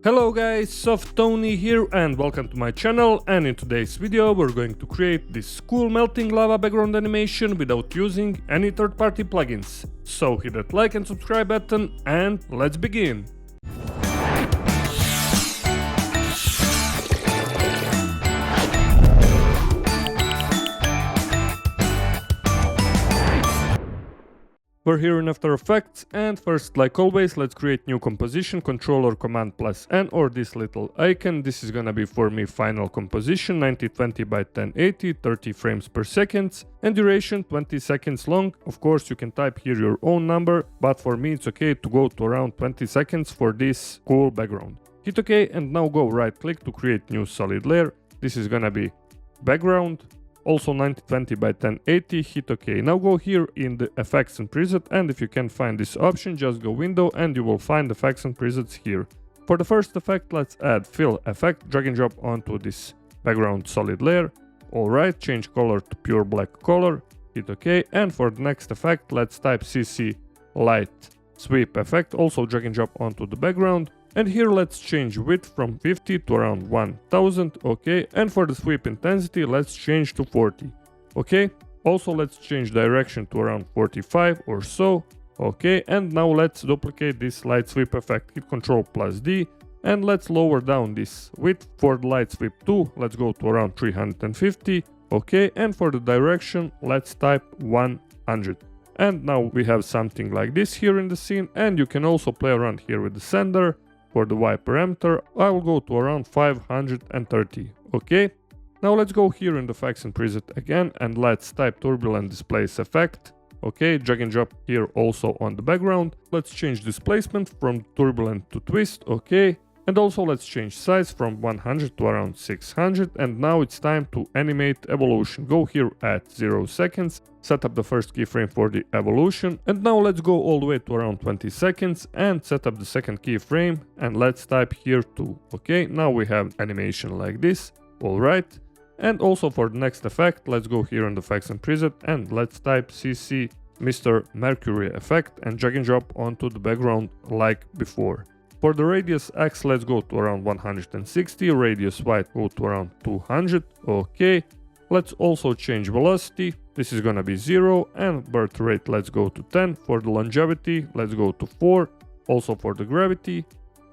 Hello guys, Softoni here and welcome to my channel, and in today's video we're going to create this cool melting lava background animation without using any third-party plugins. So hit that like and subscribe button and let's begin! We're here in After Effects, and first, like always, let's create new composition, controller command plus N or this little icon. This is gonna be for me final composition, 9020 by 1080, 30 frames per second, and duration 20 seconds long. Of course, you can type here your own number, but for me it's okay to go to around 20 seconds for this cool background. Hit OK and now go right click to create new solid layer. This is gonna be background. Also 9020 by 1080, hit OK. Now go here in the effects and preset, and if you can't find this option, just go window and you will find effects and presets here. For the first effect, let's add fill effect, drag and drop onto this background solid layer. Alright, change color to pure black color, hit OK. And for the next effect, let's type CC light sweep effect, also drag and drop onto the background. And here let's change width from 50 to around 1000, okay, and for the sweep intensity let's change to 40, okay. Also let's change direction to around 45 or so, okay, and now let's duplicate this light sweep effect, hit Ctrl plus D, and let's lower down this width. For the light sweep 2, let's go to around 350, okay, and for the direction let's type 100. And now we have something like this here in the scene, and you can also play around here with the sender. For the Y parameter, I will go to around 530, okay? Now let's go here in the effects and preset again, and let's type Turbulent Displace Effect, okay? Drag and drop here also on the background. Let's change displacement from Turbulent to Twist, okay? And also let's change size from 100 to around 600, and now it's time to animate evolution. Go here at 0 seconds, set up the first keyframe for the evolution, and now let's go all the way to around 20 seconds and set up the second keyframe, and let's type here 2, okay? Now we have animation like this, alright. And also for the next effect, let's go here on the effects and preset, and let's type CC Mr. Mercury Effect and drag and drop onto the background like before. For the radius X, let's go to around 160, radius Y go to around 200, okay. Let's also change velocity, this is gonna be 0, and birth rate let's go to 10. For the longevity, let's go to 4, also for the gravity.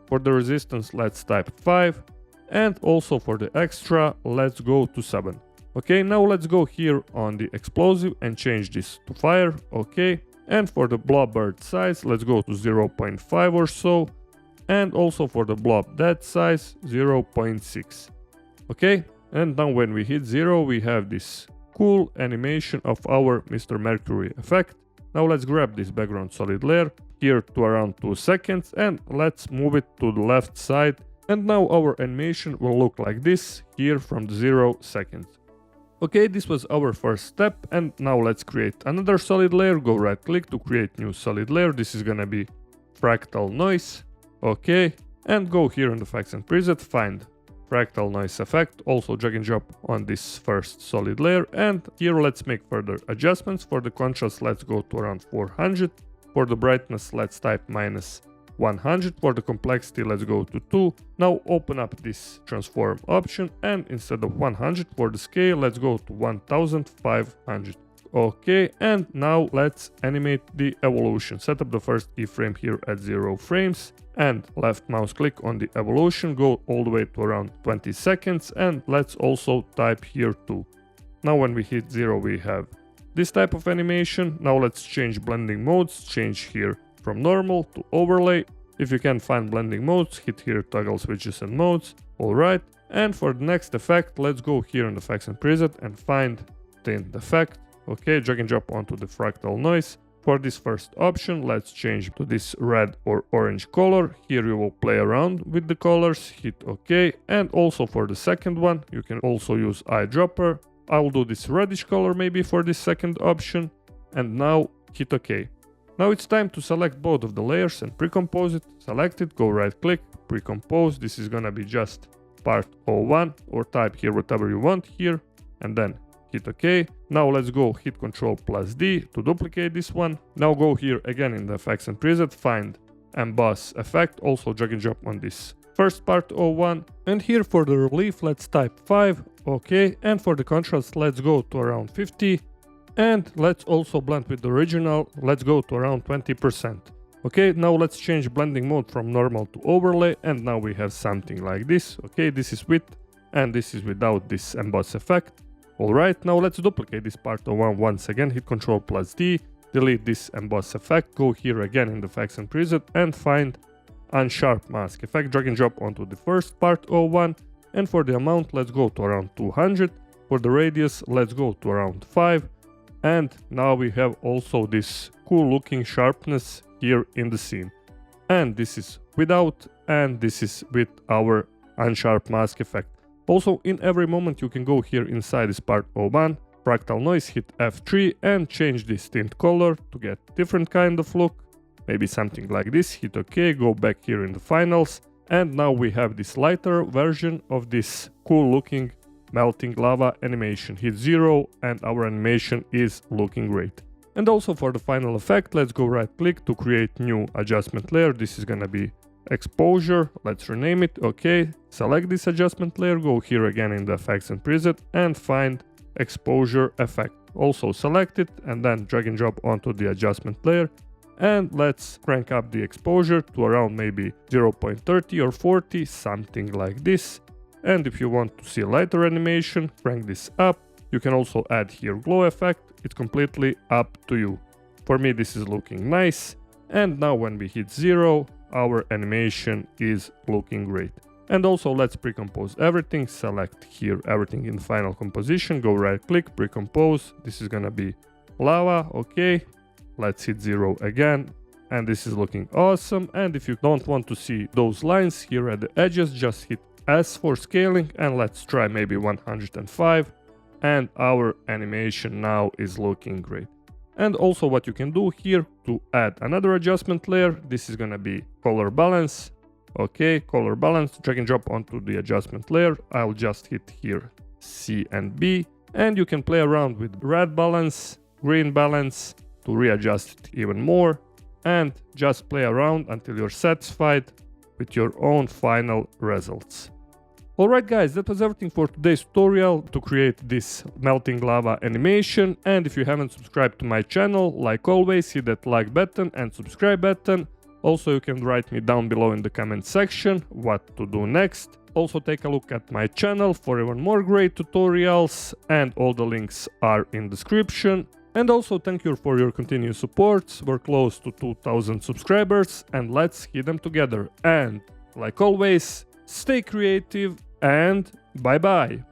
For the resistance, let's type 5, and also for the extra, let's go to 7. Okay, now let's go here on the explosive and change this to fire, okay. And for the blob bird size, let's go to 0.5 or so. And also for the blob dead size 0.6, okay. And now when we hit 0, we have this cool animation of our Mr. Mercury effect. Now let's grab this background solid layer here to around 2 seconds, and let's move it to the left side, and now our animation will look like this here from the 0 seconds. Okay, this was our first step, and now let's create another solid layer. Go right click to create new solid layer. This is gonna be Fractal Noise. Okay, and go here in the effects and preset, find Fractal Noise Effect, also drag and drop on this first solid layer, and here let's make further adjustments. For the contrast, let's go to around 400. For the brightness, let's type -100. For the complexity, let's go to 2. Now open up this transform option, and instead of 100 for the scale, let's go to 1500. Okay, and now let's animate the evolution. Set up the first keyframe here at 0 frames, and left mouse click on the evolution, go all the way to around 20 seconds, and let's also type here 2. Now when we hit 0, we have this type of animation. Now let's change blending modes, change here from normal to overlay. If you can't find blending modes, hit here toggle switches and modes, alright. And for the next effect, let's go here in the effects and preset and find Tint Effect. Okay, drag and drop onto the fractal noise. For this first option, let's change to this red or orange color. Here you will play around with the colors, hit OK. And also for the second one, you can also use eyedropper. I will do this reddish color maybe for this second option. And now hit OK. Now it's time to select both of the layers and precompose it. Select it, go right click, precompose. This is gonna be just part 01, or type here whatever you want here, and then hit OK. Now let's go hit Ctrl plus D to duplicate this one. Now go here again in the effects and preset, find Emboss effect, also drag and drop on this first part 01, and here for the relief let's type 5, okay, and for the contrast let's go to around 50, and let's also blend with the original, let's go to around 20%. Okay, now let's change blending mode from normal to overlay, and now we have something like this. Okay, this is with and this is without this emboss effect. Alright, now let's duplicate this part 01 once again, hit Ctrl+D, delete this emboss effect, go here again in the effects and preset and find Unsharp mask effect, drag and drop onto the first part 01, and for the amount let's go to around 200, for the radius let's go to around 5, and now we have also this cool looking sharpness here in the scene. And this is without, and this is with our Unsharp mask effect. Also, in every moment you can go here inside this part 01, fractal noise, hit F3 and change this tint color to get different kind of look. Maybe something like this, hit OK, go back here in the finals, and now we have this lighter version of this cool looking melting lava animation. Hit 0 and our animation is looking great. And also for the final effect, let's go right click to create new adjustment layer. This is gonna be exposure, let's rename it, okay, select this adjustment layer, go here again in the effects and preset and find exposure effect. Also select it and then drag and drop onto the adjustment layer, and let's crank up the exposure to around maybe 0.30 or 40, something like this. And if you want to see a lighter animation, crank this up. You can also add here glow effect, it's completely up to you. For me this is looking nice, and now when we hit 0, our animation is looking great. And also let's precompose everything, select here everything in final composition, go right click, precompose, this is gonna be lava, okay, let's hit 0 again, and this is looking awesome. And if you don't want to see those lines here at the edges, just hit S for scaling and let's try maybe 105, and our animation now is looking great. And also what you can do here to add another adjustment layer, this is gonna be color balance. Okay, color balance, drag and drop onto the adjustment layer. I'll just hit here C and B, and you can play around with red balance, green balance to readjust it even more, and just play around until you're satisfied with your own final results. Alright guys, that was everything for today's tutorial to create this melting lava animation, and if you haven't subscribed to my channel, like always, hit that like button and subscribe button. Also, you can write me down below in the comment section what to do next. Also, take a look at my channel for even more great tutorials, and all the links are in description. And also thank you for your continued support. We're close to 2000 subscribers and let's hit them together. And like always, stay creative and bye bye.